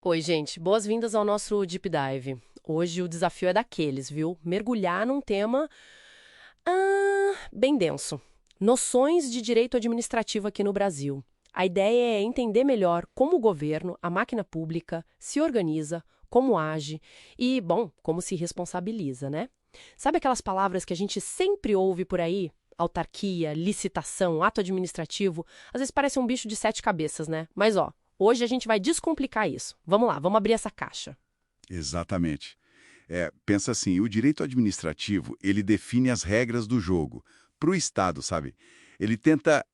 Oi, gente, boas-vindas ao nosso Deep Dive. Hoje o desafio é daqueles, viu? Mergulhar num tema bem denso. Noções de direito administrativo aqui no Brasil. A ideia é entender melhor como o governo, a máquina pública, se organiza, como age e, bom, como se responsabiliza, né? Sabe aquelas palavras que a gente sempre ouve por aí? Autarquia, licitação, ato administrativo. Às vezes parece um bicho de sete cabeças, né? Mas, ó, hoje a gente vai descomplicar isso. Vamos lá, vamos abrir essa caixa. Exatamente. Pensa assim, o direito administrativo, ele define as regras do jogo para o Estado, sabe? Ele tenta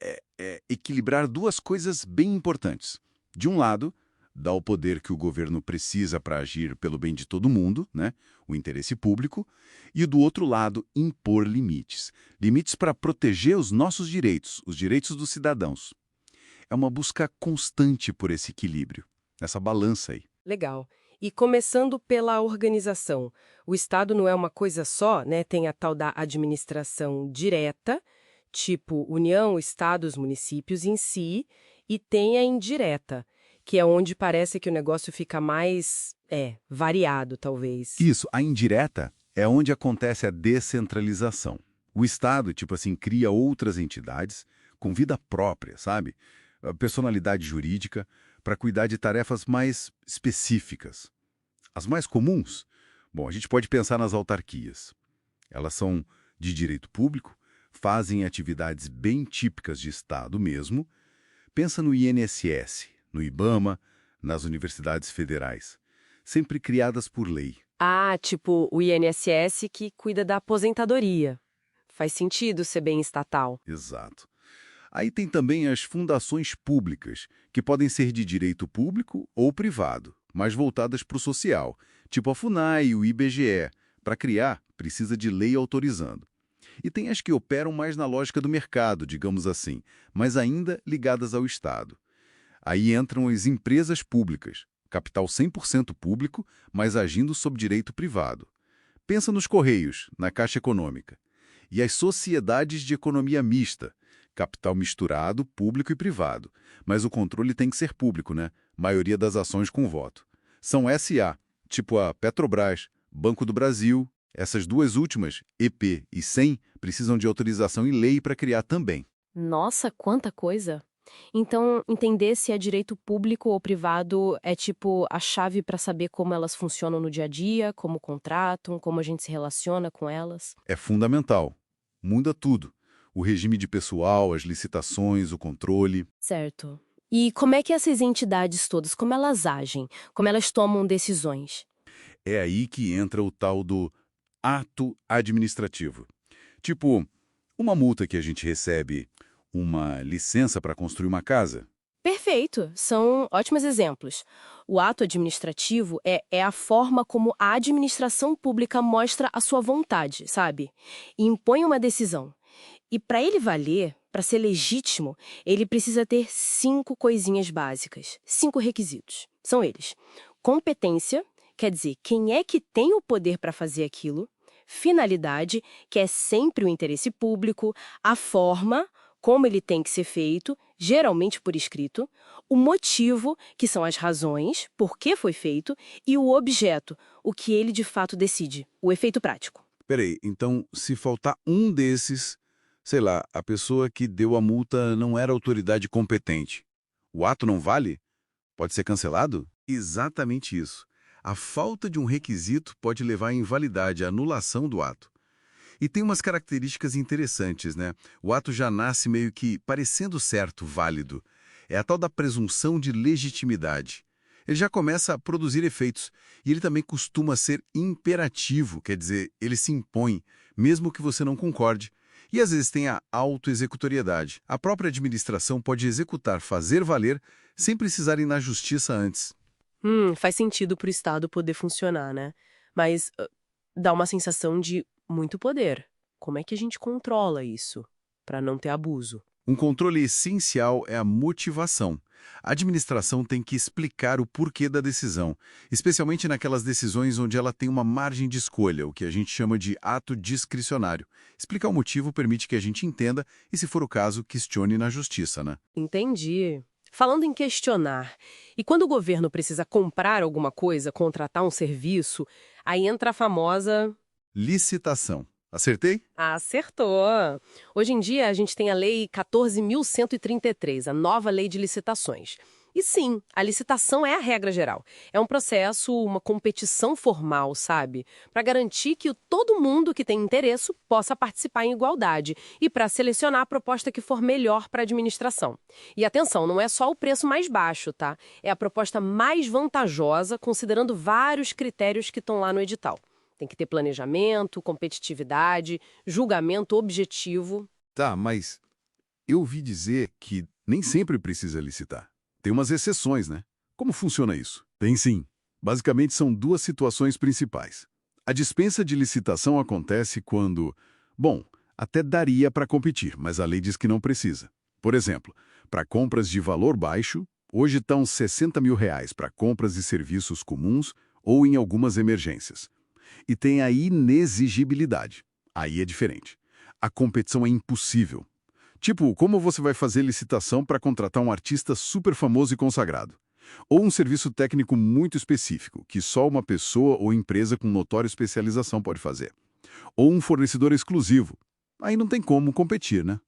equilibrar duas coisas bem importantes. De um lado, dá o poder que o governo precisa para agir pelo bem de todo mundo, né? O interesse público. E do outro lado, impor limites. Limites para proteger os nossos direitos, os direitos dos cidadãos. É uma busca constante por esse equilíbrio, essa balança aí. Legal. E começando pela organização. O Estado não é uma coisa só, né? Tem a tal da administração direta, tipo União, Estados, municípios em si, e tem a indireta, que é onde parece que o negócio fica mais, variado, talvez. Isso, a indireta é onde acontece a descentralização. O Estado, tipo assim, cria outras entidades com vida própria, sabe? Personalidade jurídica, para cuidar de tarefas mais específicas. As mais comuns? Bom, a gente pode pensar nas autarquias. Elas são de direito público, fazem atividades bem típicas de Estado mesmo. Pensa no INSS, no IBAMA, nas universidades federais, sempre criadas por lei. Ah, tipo o INSS que cuida da aposentadoria. Faz sentido ser bem estatal. Exato. Aí tem também as fundações públicas, que podem ser de direito público ou privado, mas voltadas para o social, tipo a FUNAI e o IBGE. Para criar, precisa de lei autorizando. E tem as que operam mais na lógica do mercado, digamos assim, mas ainda ligadas ao Estado. Aí entram as empresas públicas, capital 100% público, mas agindo sob direito privado. Pensa nos Correios, na Caixa Econômica. E as sociedades de economia mista, capital misturado, público e privado. Mas o controle tem que ser público, né? Maioria das ações com voto. São SA, tipo a Petrobras, Banco do Brasil. Essas duas últimas, EP e SEM, precisam de autorização em lei para criar também. Nossa, quanta coisa! Então, entender se é direito público ou privado é tipo a chave para saber como elas funcionam no dia a dia, como contratam, como a gente se relaciona com elas. É fundamental. Muda tudo. O regime de pessoal, as licitações, o controle. Certo. E como é que essas entidades todas, como elas agem? Como elas tomam decisões? É aí que entra o tal do ato administrativo. Tipo, uma multa que a gente recebe, uma licença para construir uma casa. Perfeito, são ótimos exemplos. O ato administrativo é a forma como a administração pública mostra a sua vontade, sabe? E impõe uma decisão. E para ele valer, para ser legítimo, ele precisa ter cinco coisinhas básicas, cinco requisitos. São eles: competência, quer dizer, quem é que tem o poder para fazer aquilo; finalidade, que é sempre o interesse público; a forma, como ele tem que ser feito, geralmente por escrito; o motivo, que são as razões, por que foi feito; e o objeto, o que ele de fato decide, o efeito prático. Peraí, então se faltar um desses, sei lá, a pessoa que deu a multa não era autoridade competente. O ato não vale? Pode ser cancelado? Exatamente isso. A falta de um requisito pode levar à invalidade, à anulação do ato. E tem umas características interessantes, né? O ato já nasce meio que parecendo certo, válido. É a tal da presunção de legitimidade. Ele já começa a produzir efeitos. E ele também costuma ser imperativo, quer dizer, ele se impõe, mesmo que você não concorde. E às vezes tem a autoexecutoriedade. A própria administração pode executar, fazer valer, sem precisar ir na justiça antes. Faz sentido para o Estado poder funcionar, né? Mas dá uma sensação de muito poder. Como é que a gente controla isso para não ter abuso? Um controle essencial é a motivação. A administração tem que explicar o porquê da decisão, especialmente naquelas decisões onde ela tem uma margem de escolha, o que a gente chama de ato discricionário. Explicar o motivo permite que a gente entenda e, se for o caso, questione na justiça, né? Entendi. Falando em questionar, e quando o governo precisa comprar alguma coisa, contratar um serviço, aí entra a famosa... Licitação. Acertei? Acertou! Hoje em dia, a gente tem a Lei 14.133, a nova Lei de Licitações. E sim, a licitação é a regra geral. É um processo, uma competição formal, sabe? Para garantir que todo mundo que tem interesse possa participar em igualdade e para selecionar a proposta que for melhor para a administração. E atenção, não é só o preço mais baixo, tá? É a proposta mais vantajosa, considerando vários critérios que estão lá no edital. Tem que ter planejamento, competitividade, julgamento objetivo. Tá, mas eu ouvi dizer que nem sempre precisa licitar. Tem umas exceções, né? Como funciona isso? Tem sim. Basicamente são duas situações principais. A dispensa de licitação acontece quando, bom, até daria para competir, mas a lei diz que não precisa. Por exemplo, para compras de valor baixo, hoje estão R$ 60 mil para compras e serviços comuns ou em algumas emergências. E tem a inexigibilidade. Aí é diferente. A competição é impossível. Tipo, como você vai fazer licitação para contratar um artista super famoso e consagrado? Ou um serviço técnico muito específico, que só uma pessoa ou empresa com notória especialização pode fazer. Ou um fornecedor exclusivo. Aí não tem como competir, né?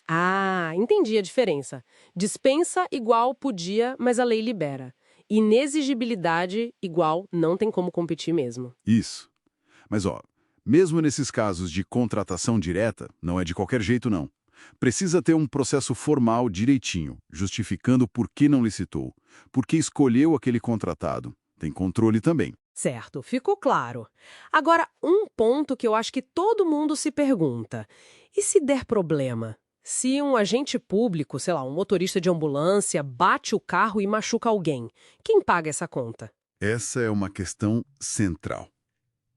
Ah, entendi a diferença. Dispensa igual podia, mas a lei libera. Inexigibilidade igual não tem como competir mesmo. Isso. Mas, ó, mesmo nesses casos de contratação direta, não é de qualquer jeito, não. Precisa ter um processo formal direitinho, justificando por que não licitou, por que escolheu aquele contratado. Tem controle também. Certo, ficou claro. Agora, um ponto que eu acho que todo mundo se pergunta. E se der problema? Se um agente público, sei lá, um motorista de ambulância, bate o carro e machuca alguém, quem paga essa conta? Essa é uma questão central.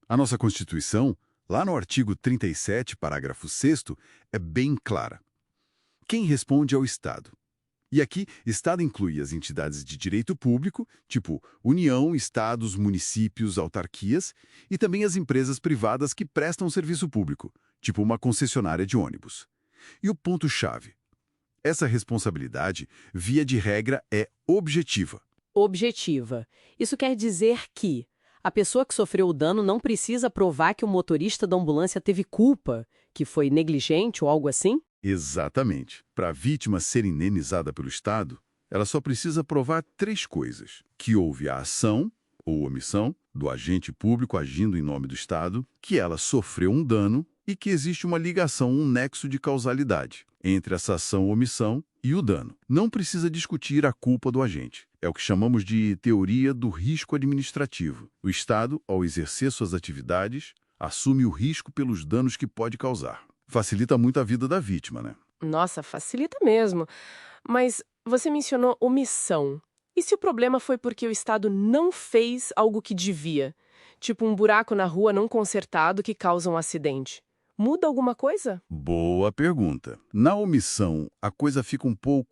A nossa Constituição, lá no artigo 37, parágrafo 6º, é bem clara. Quem responde é o Estado. E aqui, Estado inclui as entidades de direito público, tipo União, Estados, municípios, autarquias, e também as empresas privadas que prestam serviço público, tipo uma concessionária de ônibus. E o ponto-chave: essa responsabilidade, via de regra, é objetiva. Objetiva. Isso quer dizer que a pessoa que sofreu o dano não precisa provar que o motorista da ambulância teve culpa, que foi negligente ou algo assim? Exatamente. Para a vítima ser indenizada pelo Estado, ela só precisa provar 3 coisas: que houve a ação ou omissão do agente público agindo em nome do Estado, que ela sofreu um dano e que existe uma ligação, um nexo de causalidade entre essa ação ou omissão e o dano. Não precisa discutir a culpa do agente. É o que chamamos de teoria do risco administrativo. O Estado, ao exercer suas atividades, assume o risco pelos danos que pode causar. Facilita muito a vida da vítima, né? Nossa, facilita mesmo. Mas você mencionou omissão. E se o problema foi porque o Estado não fez algo que devia? Tipo um buraco na rua não consertado que causa um acidente. Muda alguma coisa? Boa pergunta. Na omissão, a coisa fica um pouco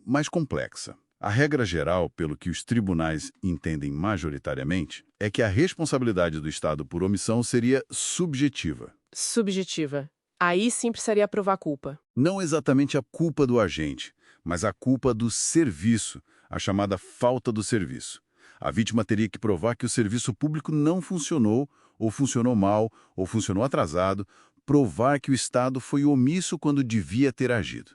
mais complexa. A regra geral, pelo que os tribunais entendem majoritariamente, é que a responsabilidade do Estado por omissão seria subjetiva. Subjetiva. Aí sim precisaria provar culpa. Não exatamente a culpa do agente, mas a culpa do serviço, a chamada falta do serviço. A vítima teria que provar que o serviço público não funcionou, ou funcionou mal, ou funcionou atrasado, provar que o Estado foi omisso quando devia ter agido.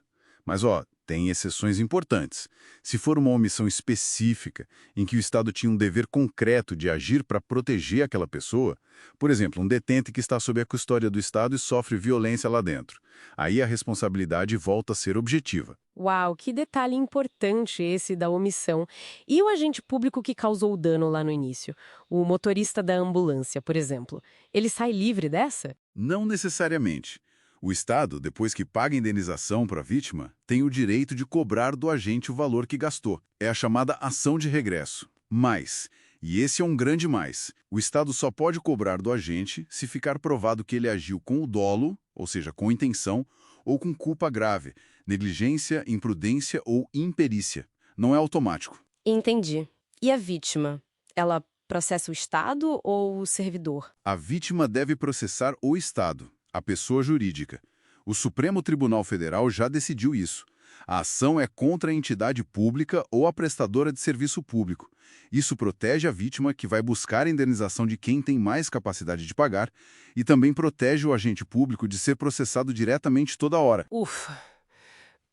Mas, tem exceções importantes. Se for uma omissão específica, em que o Estado tinha um dever concreto de agir para proteger aquela pessoa, por exemplo, um detente que está sob a custódia do Estado e sofre violência lá dentro, aí a responsabilidade volta a ser objetiva. Uau, que detalhe importante esse da omissão. E o agente público que causou o dano lá no início? O motorista da ambulância, por exemplo. Ele sai livre dessa? Não necessariamente. O Estado, depois que paga a indenização para a vítima, tem o direito de cobrar do agente o valor que gastou. É a chamada ação de regresso. Mas, e esse é um grande mais, o Estado só pode cobrar do agente se ficar provado que ele agiu com o dolo, ou seja, com intenção, ou com culpa grave, negligência, imprudência ou imperícia. Não é automático. Entendi. E a vítima? Ela processa o Estado ou o servidor? A vítima deve processar o Estado, a pessoa jurídica. O Supremo Tribunal Federal já decidiu isso. A ação é contra a entidade pública ou a prestadora de serviço público. Isso protege a vítima, que vai buscar a indenização de quem tem mais capacidade de pagar, e também protege o agente público de ser processado diretamente toda hora. Ufa,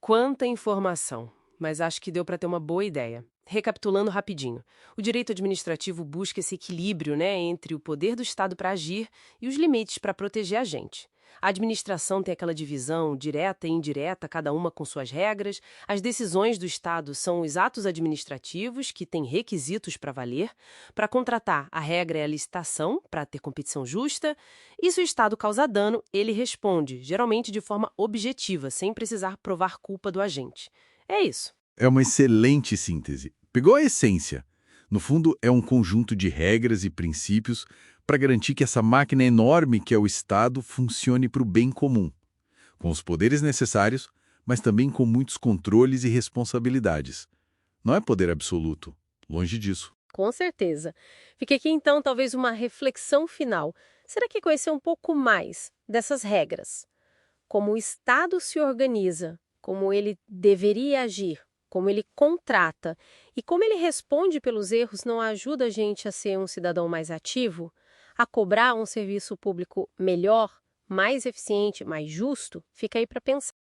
quanta informação! Mas acho que deu para ter uma boa ideia. Recapitulando rapidinho, o direito administrativo busca esse equilíbrio, né, entre o poder do Estado para agir e os limites para proteger a gente. A administração tem aquela divisão direta e indireta, cada uma com suas regras. As decisões do Estado são os atos administrativos, que têm requisitos para valer. Para contratar, a regra é a licitação, para ter competição justa. E se o Estado causar dano, ele responde, geralmente de forma objetiva, sem precisar provar culpa do agente. É isso. É uma excelente síntese. Pegou a essência. No fundo, é um conjunto de regras e princípios para garantir que essa máquina enorme que é o Estado funcione para o bem comum, com os poderes necessários, mas também com muitos controles e responsabilidades. Não é poder absoluto, longe disso. Com certeza. Fica aqui então talvez uma reflexão final. Será que conhecer um pouco mais dessas regras? Como o Estado se organiza, como ele deveria agir, como ele contrata e como ele responde pelos erros não ajuda a gente a ser um cidadão mais ativo, a cobrar um serviço público melhor, mais eficiente, mais justo? Fica aí para pensar.